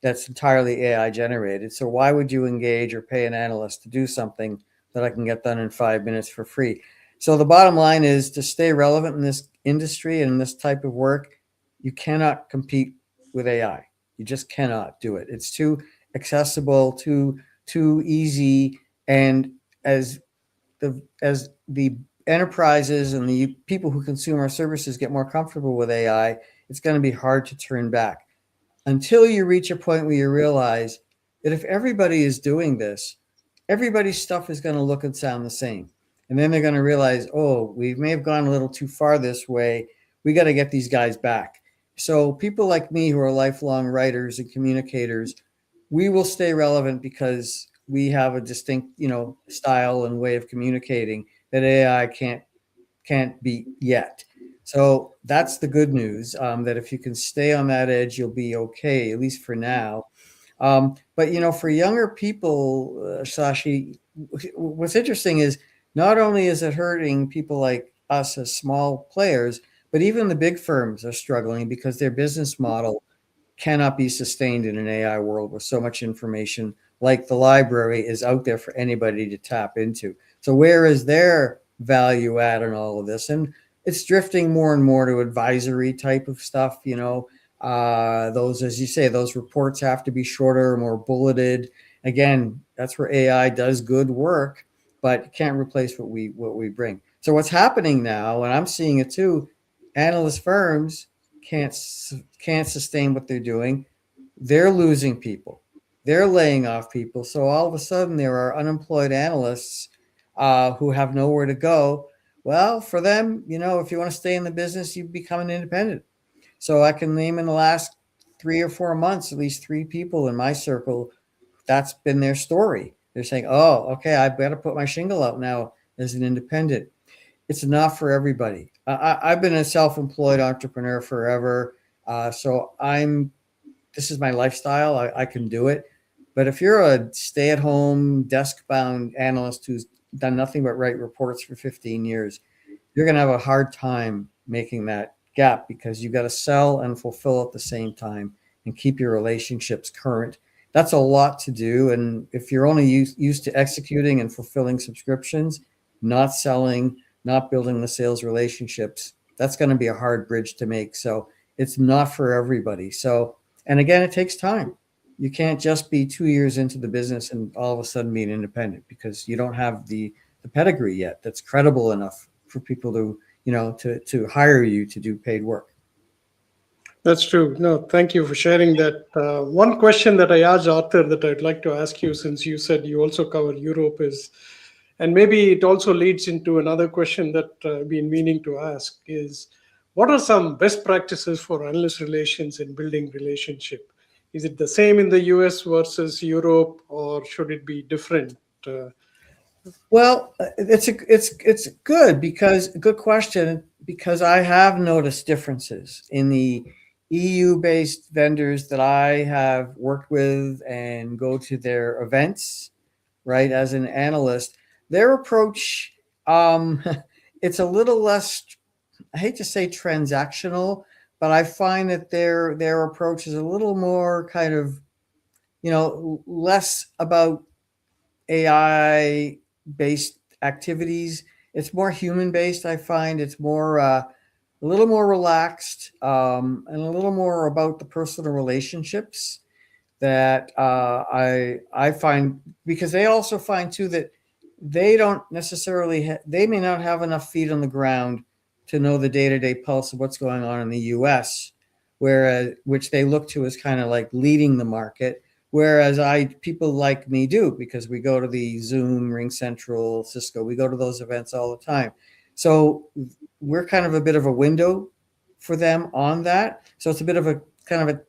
that's entirely AI generated. So why would you engage or pay an analyst to do something that I can get done in 5 minutes for free? So the bottom line is, to stay relevant in this industry and in this type of work, you cannot compete with AI. You just cannot do it. It's too accessible, too easy, and as the enterprises and the people who consume our services get more comfortable with AI, it's going to be hard to turn back until you reach a point where you realize that if everybody is doing this, everybody's stuff is going to look and sound the same. And then they're going to realize, oh, we may have gone a little too far this way. We got to get these guys back. So people like me who are lifelong writers and communicators, we will stay relevant because we have a distinct, style and way of communicating that AI can't beat yet. So that's the good news, that if you can stay on that edge, you'll be okay, at least for now. But for younger people, Sashi, what's interesting is not only is it hurting people like us as small players, but even the big firms are struggling because their business model cannot be sustained in an AI world with so much information like the library is out there for anybody to tap into. So where is their value add in all of this? And it's drifting more and more to advisory type of stuff. Those, as you say, those reports have to be shorter, more bulleted. Again, that's where AI does good work, but it can't replace what we bring. So what's happening now, and I'm seeing it too, analyst firms can't sustain what they're doing. They're losing people. They're laying off people. So all of a sudden, there are unemployed analysts who have nowhere to go. Well, for them, if you want to stay in the business, you become an independent. So I can name in the last 3 or 4 months, at least 3 people in my circle, that's been their story. They're saying, oh, okay, I've got to put my shingle out now as an independent. It's not for everybody. I've been a self-employed entrepreneur forever. So this is my lifestyle. I can do it. But if you're a stay-at-home, desk-bound analyst who's done nothing but write reports for 15 years, you're going to have a hard time making that gap because you got to sell and fulfill at the same time and keep your relationships current. That's a lot to do. And if you're only used to executing and fulfilling subscriptions, not selling, not building the sales relationships, that's going to be a hard bridge to make. So it's not for everybody. So, and again, it takes time. You can't just be 2 years into the business and all of a sudden be an independent because you don't have the pedigree yet that's credible enough for people to hire you to do paid work. That's true. No, thank you for sharing that. One question that I asked Arthur that I'd like to ask you, since you said you also cover Europe, is, and maybe it also leads into another question that I've been meaning to ask, is what are some best practices for analyst relations in building relationship? Is it the same in the US versus Europe, or should it be different? Well, it's good question, because I have noticed differences in the EU-based vendors that I have worked with and go to their events, right? As an analyst, their approach, it's a little less, I hate to say transactional, but I find that their approach is a little more kind of, less about AI based activities. It's more human based. I find it's more a little more relaxed, and a little more about the personal relationships that I find, because they also find too that they don't necessarily they may not have enough feet on the ground to know the day-to-day pulse of what's going on in the US, whereas which they look to as kind of like leading the market. Whereas people like me do, because we go to the Zoom, Ring Central, Cisco, we go to those events all the time. So we're kind of a bit of a window for them on that. So it's a bit of a kind of a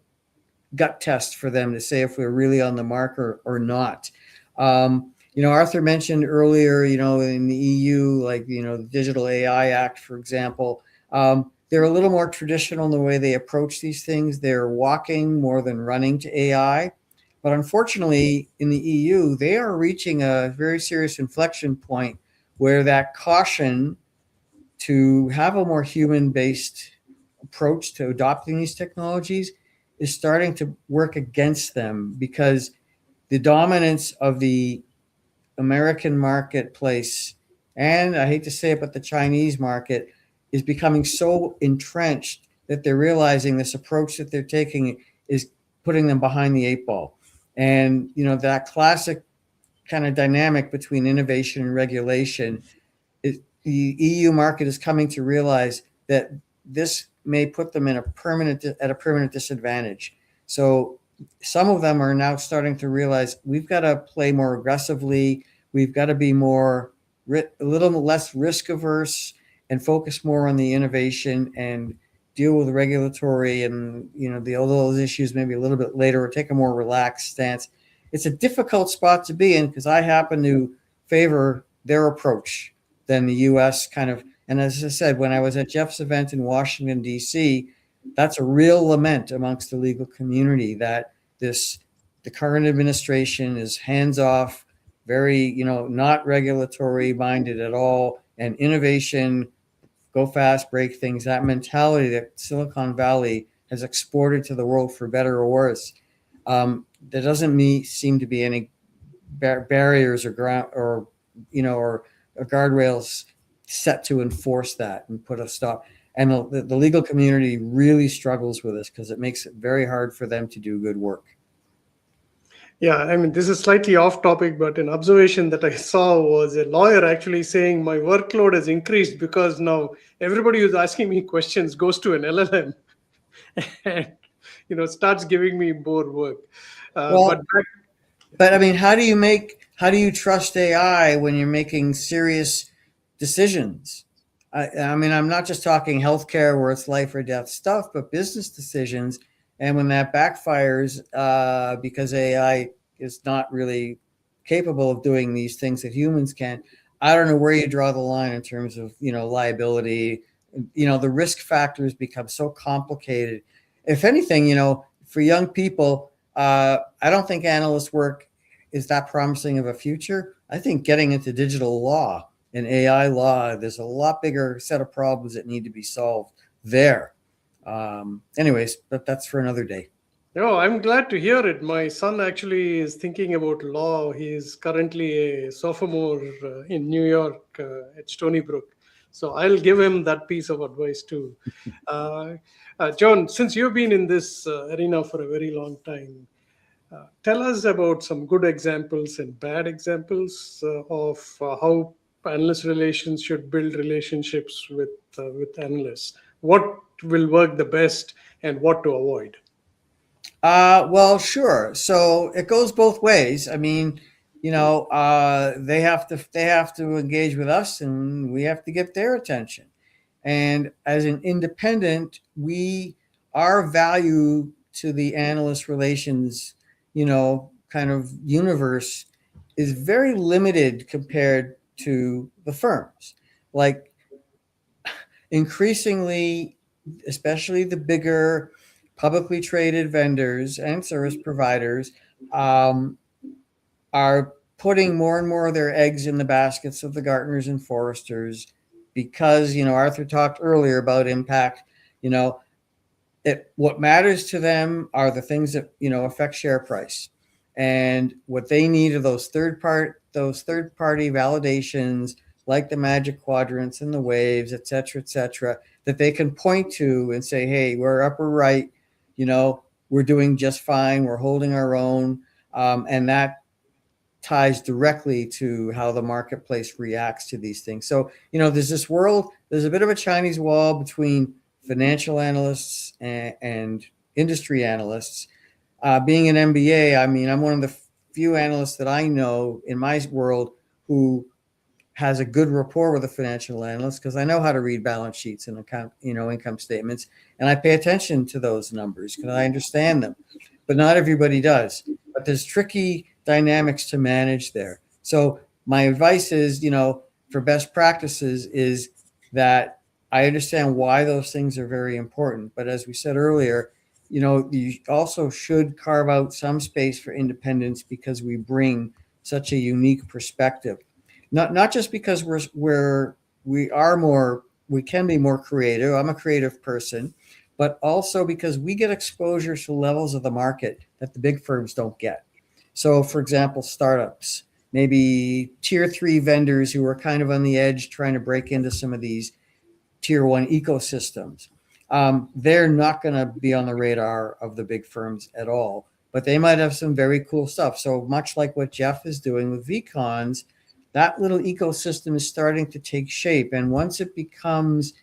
gut test for them to say if we're really on the mark or not. Arthur mentioned earlier, in the EU, like, the Digital AI Act, for example, they're a little more traditional in the way they approach these things. They're walking more than running to AI. But unfortunately, in the EU, they are reaching a very serious inflection point where that caution to have a more human-based approach to adopting these technologies is starting to work against them, because the dominance of the American marketplace and I hate to say it, but the Chinese market is becoming so entrenched that they're realizing this approach that they're taking is putting them behind the eight ball. And, that classic kind of dynamic between innovation and regulation, the EU market is coming to realize that this may put them at a permanent disadvantage. So some of them are now starting to realize we've got to play more aggressively. We've got to be a little less risk averse and focus more on the innovation and deal with regulatory and all those issues maybe a little bit later, or take a more relaxed stance. It's a difficult spot to be in, because I happen to favor their approach than the U.S. kind of. And as I said, when I was at Jeff's event in Washington, D.C., that's a real lament amongst the legal community that the current administration is hands off, very, not regulatory minded at all, and innovation, go fast, break things. That mentality that Silicon Valley has exported to the world, for better or worse. There doesn't seem to be any barriers or guardrails set to enforce that and put a stop. And the legal community really struggles with this because it makes it very hard for them to do good work. Yeah, I mean, this is slightly off topic, but an observation that I saw was a lawyer actually saying my workload has increased because now everybody who's asking me questions goes to an LLM and, starts giving me more work. But I mean, how do you trust AI when you're making serious decisions? I mean, I'm not just talking healthcare where it's life or death stuff, but business decisions. And when that backfires, because AI is not really capable of doing these things that humans can, I don't know where you draw the line in terms of, liability. The risk factors become so complicated. If anything, for young people, I don't think analyst work is that promising of a future. I think getting into digital law and AI law, there's a lot bigger set of problems that need to be solved there. Anyways, but that's for another day. No, I'm glad to hear it. My son actually is thinking about law. He is currently a sophomore in New York at Stony Brook. So I'll give him that piece of advice too. John, since you've been in this arena for a very long time, tell us about some good examples and bad examples of how analyst relations should build relationships with analysts. What will work the best and what to avoid? Well, sure. So it goes both ways. I mean, they have to engage with us, and we have to get their attention. And as an independent, our value to the analyst relations, kind of universe is very limited compared to the firms. Like, increasingly, especially the bigger publicly traded vendors and service providers are putting more and more of their eggs in the baskets of the Gartners and Forresters, because, Arthur talked earlier about impact. What matters to them are the things that, affect share price. And what they need are those third party validations, like the magic quadrants and the waves, et cetera, that they can point to and say, hey, we're upper right, we're doing just fine, we're holding our own. And that ties directly to how the marketplace reacts to these things. So, there's a bit of a Chinese wall between financial analysts and industry analysts. Being an MBA, I mean, I'm one of the few analysts that I know in my world who has a good rapport with a financial analyst, because I know how to read balance sheets and income statements, and I pay attention to those numbers because I understand them. But not everybody does. But there's tricky dynamics to manage there. So my advice is, for best practices, is that I understand why those things are very important. But as we said earlier, you also should carve out some space for independence, because we bring such a unique perspective. Not just because we can be more creative. I'm a creative person, but also because we get exposure to levels of the market that the big firms don't get. So, for example, startups. maybe tier 3 vendors who are kind of on the edge trying to break into some of these tier 1 ecosystems. They're not going to be on the radar of the big firms at all, but they might have some very cool stuff. So much like what Jeff is doing with VCons, that little ecosystem is starting to take shape. And once it becomes,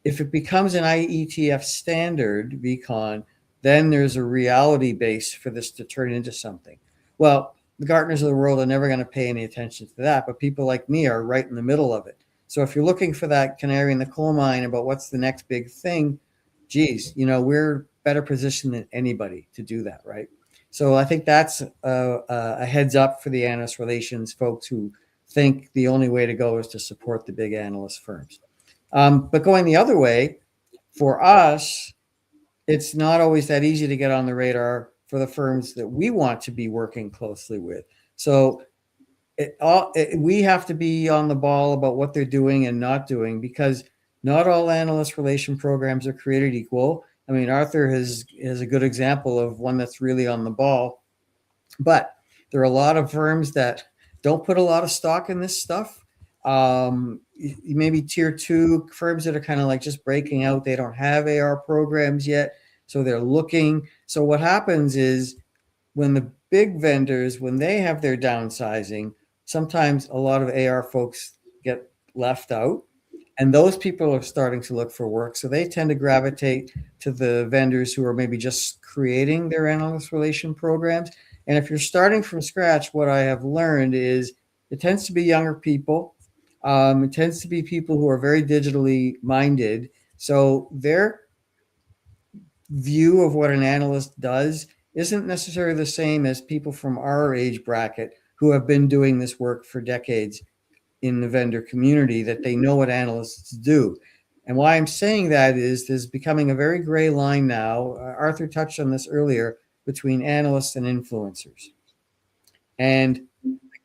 if it becomes an IETF standard VCon, then there's a reality base for this to turn into something. Well, the Gartners of the world are never going to pay any attention to that, but people like me are right in the middle of it. So if you're looking for that canary in the coal mine about what's the next big thing, geez, we're better positioned than anybody to do that, right? So I think that's a heads up for the analyst relations folks who think the only way to go is to support the big analyst firms. But going the other way, for us, it's not always that easy to get on the radar for the firms that we want to be working closely with. So we have to be on the ball about what they're doing and not doing, because not all analyst relation programs are created equal. I mean, Arthur has a good example of one that's really on the ball, but there are a lot of firms that don't put a lot of stock in this stuff. Maybe tier 2 firms that are kind of like just breaking out. They don't have AR programs yet, so they're looking. So what happens is when the big vendors, when they have their downsizing, sometimes a lot of AR folks get left out, and those people are starting to look for work. So they tend to gravitate to the vendors who are maybe just creating their analyst relation programs. And if you're starting from scratch, what I have learned is it tends to be younger people. It tends to be people who are very digitally minded. So their view of what an analyst does isn't necessarily the same as people from our age bracket who have been doing this work for decades in the vendor community, that they know what analysts do. And why I'm saying that is there's becoming a very gray line now. Arthur touched on this earlier, between analysts and influencers. And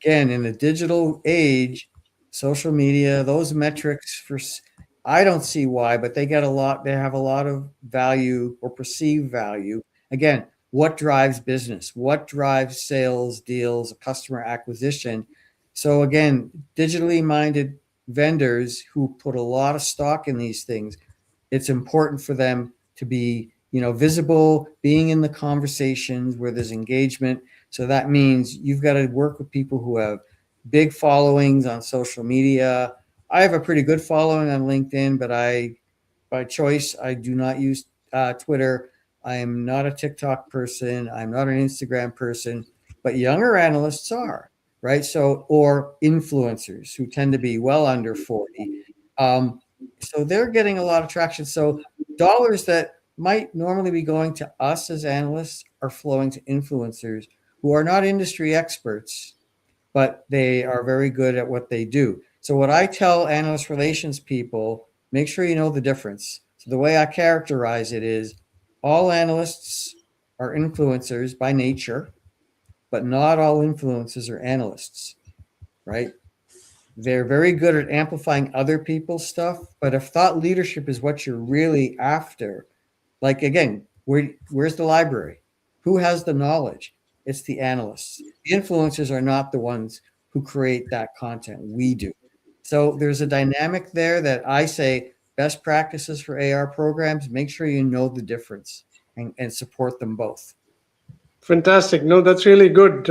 again, in the digital age, social media, those metrics I don't see why, but they have a lot of value or perceived value. Again, what drives business? What drives sales, deals, customer acquisition? So again, digitally minded vendors who put a lot of stock in these things, it's important for them to be, visible, being in the conversations where there's engagement. So that means you've got to work with people who have big followings on social media. I have a pretty good following on LinkedIn, but by choice, I do not use Twitter. I am not a TikTok person. I'm not an Instagram person, but younger analysts are, right? So, or influencers who tend to be well under 40. So they're getting a lot of traction. So dollars that might normally be going to us as analysts are flowing to influencers who are not industry experts, but they are very good at what they do. So what I tell analyst relations people, make sure you know the difference. So the way I characterize it is all analysts are influencers by nature, but not all influencers are analysts, right? They're very good at amplifying other people's stuff, but if thought leadership is what you're really after, like again, where's the library? Who has the knowledge? It's the analysts. The influencers are not the ones who create that content. We do. So there's a dynamic there that I say best practices for AR programs, make sure you know the difference and support them both. Fantastic. No, that's really good.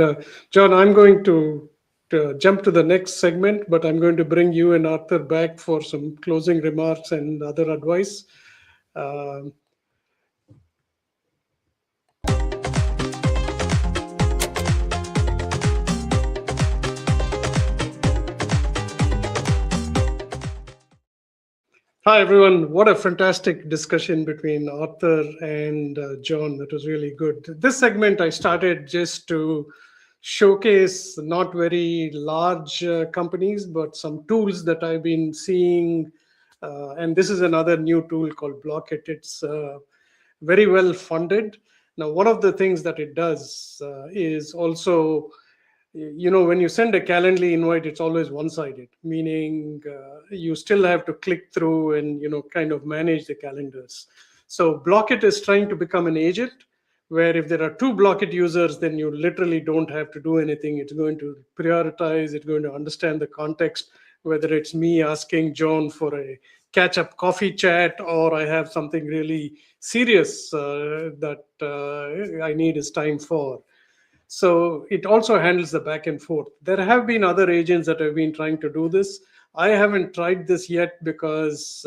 John, I'm going to jump to the next segment, but I'm going to bring you and Arthur back for some closing remarks and other advice. Hi, everyone. What a fantastic discussion between Arthur and John. That was really good. This segment I started just to showcase not very large companies, but some tools that I've been seeing. And this is another new tool called Blockit. It's very well funded. Now, one of the things that it does is also, when you send a Calendly invite, it's always one-sided, meaning you still have to click through and kind of manage the calendars. So Blockit is trying to become an agent where if there are two Blockit users, then you literally don't have to do anything. It's going to prioritize, it's going to understand the context, whether it's me asking John for a catch up coffee chat or I have something really serious that I need his time for. So it also handles the back and forth. There have been other agents that have been trying to do this. I haven't tried this yet because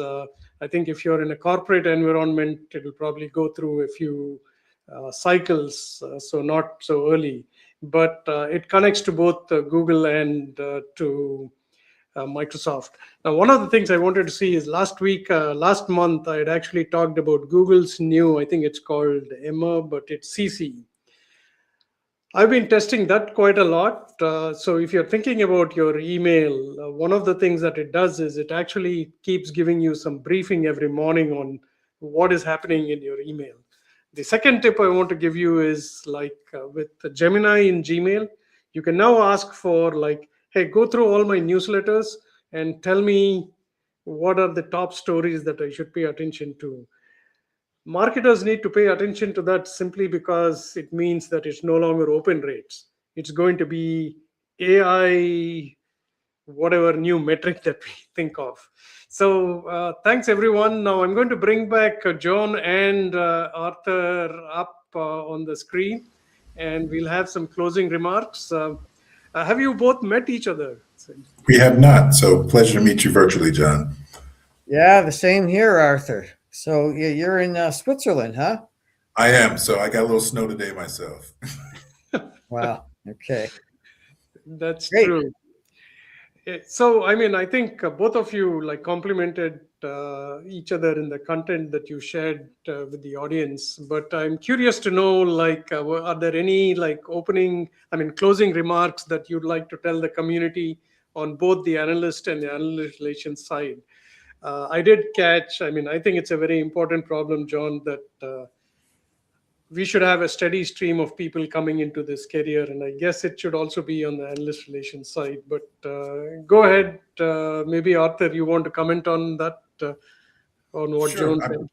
I think if you're in a corporate environment, it'll probably go through a few cycles, so not so early. But it connects to both Google and to Microsoft. Now, one of the things I wanted to see is last month, I had actually talked about Google's new, I think it's called Emma, but it's CC. I've been testing that quite a lot. So if you're thinking about your email, one of the things that it does is it actually keeps giving you some briefing every morning on what is happening in your email. The second tip I want to give you is like with Gemini in Gmail, you can now ask for like, hey, go through all my newsletters and tell me what are the top stories that I should pay attention to. Marketers need to pay attention to that simply because it means that it's no longer open rates. It's going to be AI, whatever new metric that we think of. So thanks everyone. Now I'm going to bring back John and Arthur up on the screen, and we'll have some closing remarks. Have you both met each other? We have not. So pleasure to meet you virtually, John. Yeah, the same here, Arthur. So you're in Switzerland, huh? I am. So I got a little snow today myself. Wow. Okay. That's Great. true. So, I mean, I think both of you like complimented each other in the content that you shared with the audience. But I'm curious to know, like, are there any like closing remarks that you'd like to tell the community on both the analyst and the analyst relations side? I did catch. I mean, I think it's a very important problem, John, that we should have a steady stream of people coming into this career, and I guess it should also be on the analyst relations side. But go ahead, maybe Arthur, you want to comment on that, on what Sure. John said?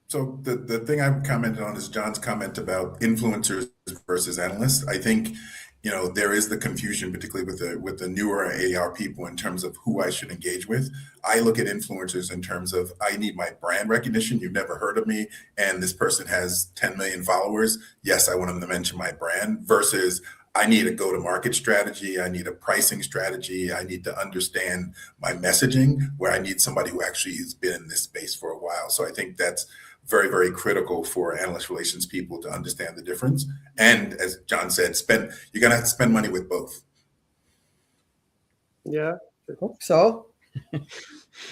So the thing I commented on is John's comment about influencers versus analysts. I think, you know, there is the confusion, particularly with the newer AR people, in terms of who I should engage with. I look at influencers in terms of I need my brand recognition. You've never heard of me, and this person has 10 million followers. Yes, I want them to mention my brand. Versus I need a go-to-market strategy. I need a pricing strategy. I need to understand my messaging, where I need somebody who actually has been in this space for a while. So I think that's very, very critical for analyst relations people to understand the difference. And as John said, you're going to have to spend money with both. Yeah. Hope so.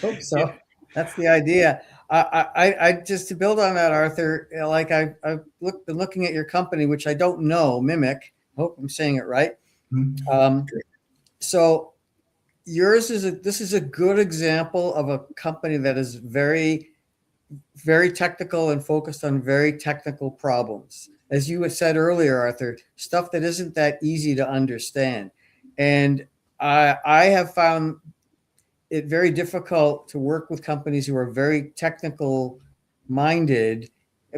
Hope so. Yeah. That's the idea. I just to build on that, Arthur, like I've been looking at your company, which I don't know, Mimik. I hope I'm saying it right. Mm-hmm. So yours this is a good example of a company that is very, very technical and focused on very technical problems. As you had said earlier, Arthur, stuff that isn't that easy to understand. And I have found it very difficult to work with companies who are very technical minded.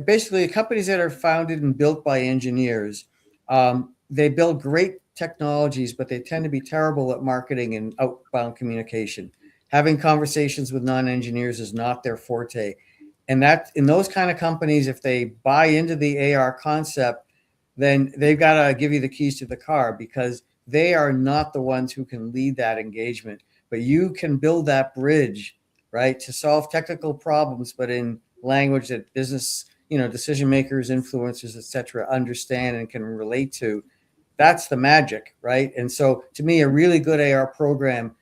Basically, companies that are founded and built by engineers, they build great technologies, but they tend to be terrible at marketing and outbound communication. Having conversations with non-engineers is not their forte. And that in those kind of companies, if they buy into the AR concept, then they've got to give you the keys to the car, because they are not the ones who can lead that engagement. But you can build that bridge, right, to solve technical problems, but in language that business, decision makers, influencers, et cetera, understand and can relate to. That's the magic, right? And so to me, a really good AR program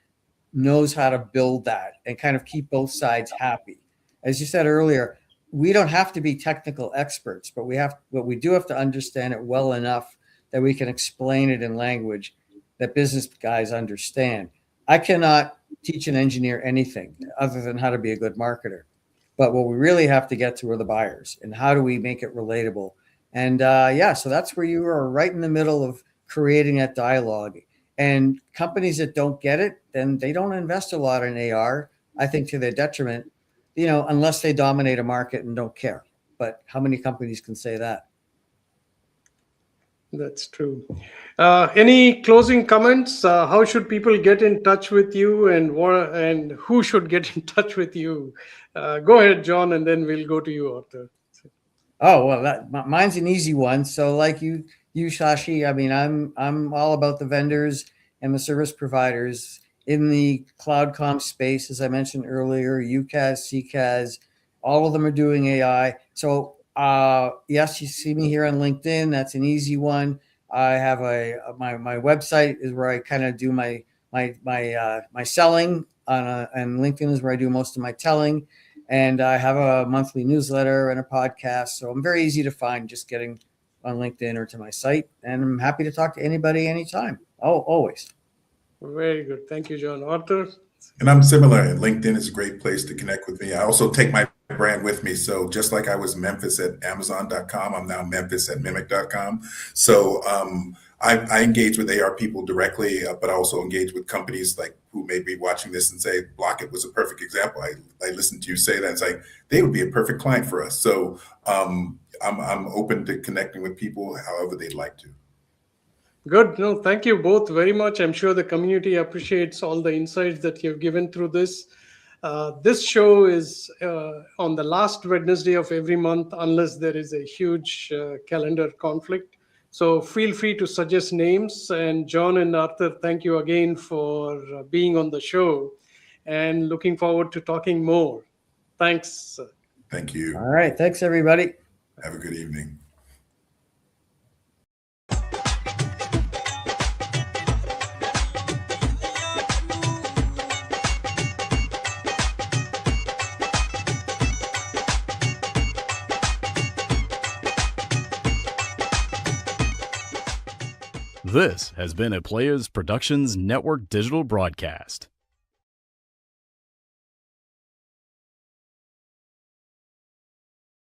knows how to build that and kind of keep both sides happy. As you said earlier, we don't have to be technical experts, but we do have to understand it well enough that we can explain it in language that business guys understand. I cannot teach an engineer anything other than how to be a good marketer. But what we really have to get to are the buyers, and how do we make it relatable? And so that's where you are, right in the middle of creating that dialogue. And companies that don't get it, then they don't invest a lot in AR, I think, to their detriment, unless they dominate a market and don't care. But how many companies can say that? That's true. Any closing comments? How should people get in touch with you, and who should get in touch with you? Go ahead, John, and then we'll go to you, Arthur. Oh well, mine's an easy one. So like you Shashi, I mean, I'm all about the vendors and the service providers in the cloud comm space. As I mentioned earlier, UCAS, CCAS, all of them are doing AI. So yes, you see me here on LinkedIn. That's an easy one. I have my website is where I kind of do my selling and LinkedIn is where I do most of my telling. And I have a monthly newsletter and a podcast. So I'm very easy to find just getting on LinkedIn or to my site. And I'm happy to talk to anybody anytime. Oh, always. Very good. Thank you, John. Arthur? And I'm similar. LinkedIn is a great place to connect with me. I also take my brand with me. So just like I was Memphis at Amazon.com, I'm now Memphis at mimik.com. So I engage with AR people directly, but I also engage with companies like who may be watching this and say, Blockit was a perfect example. I listened to you say that. It's like, they would be a perfect client for us. So I'm open to connecting with people however they'd like to. Good. No, thank you both very much. I'm sure the community appreciates all the insights that you've given through this. This show is on the last Wednesday of every month, unless there is a huge calendar conflict. So feel free to suggest names. And John and Arthur, thank you again for being on the show, and looking forward to talking more. Thanks. Thank you. All right. Thanks, everybody. Have a good evening. This has been a Players Productions Network digital broadcast.